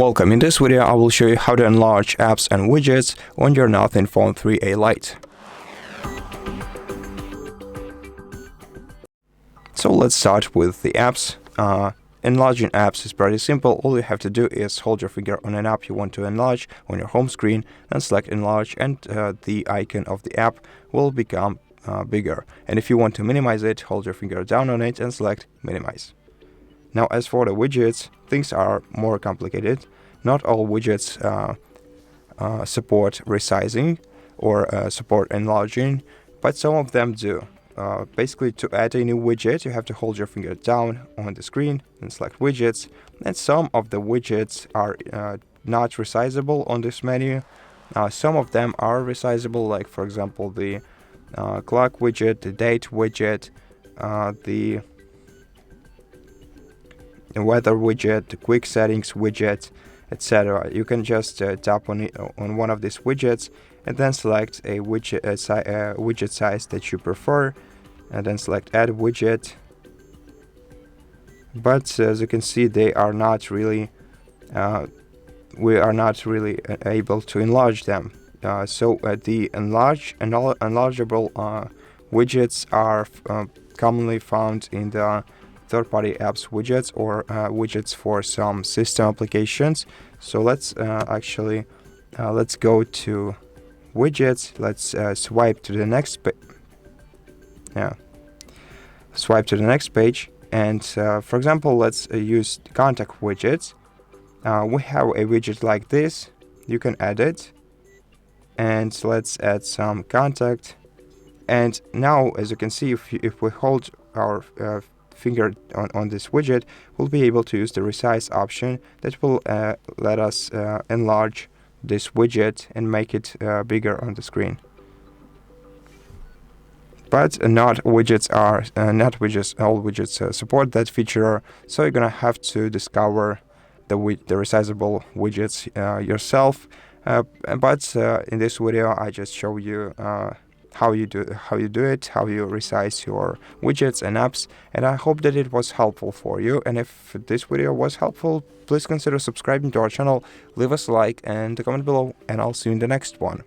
Welcome. In this video, I will show you how to enlarge apps and widgets on your Nothing Phone 3a Lite. So let's start with the apps. Enlarging apps is pretty simple. All you have to do is hold your finger on an app you want to enlarge on your home screen, then select enlarge, and the icon of the app will become bigger. And if you want to minimize it, hold your finger down on it and select minimize. Now, as for the widgets, things are more complicated. Not all widgets support resizing or support enlarging, but some of them do. Basically, to add a new widget, you have to hold your finger down on the screen and select widgets. And some of the widgets are not resizable on this menu. Some of them are resizable, like for example the clock widget, the date widget, the weather widget, the quick settings widget, etc. You can just tap on one of these widgets and then select a widget size that you prefer, and then select add widget. But as you can see, they are not really we are not really able to enlarge them. So the enlargeable widgets are commonly found in the third-party apps widgets or widgets for some system applications. So let's let's go to widgets. Let's swipe to the next swipe to the next page, and for example, let's use contact widgets. We have a widget like this. You can add it, and let's add some contact. And now, as you can see, if we hold our finger on this widget, we'll be able to use the resize option that will let us enlarge this widget and make it bigger on the screen. But not all widgets support that feature, so you're gonna have to discover the resizable widgets yourself. But in this video, I just show you how you do it, how you resize your widgets and apps, and I hope that it was helpful for you. And if this video was helpful, please consider subscribing to our channel, leave us a like and a comment below, and I'll see you in the next one.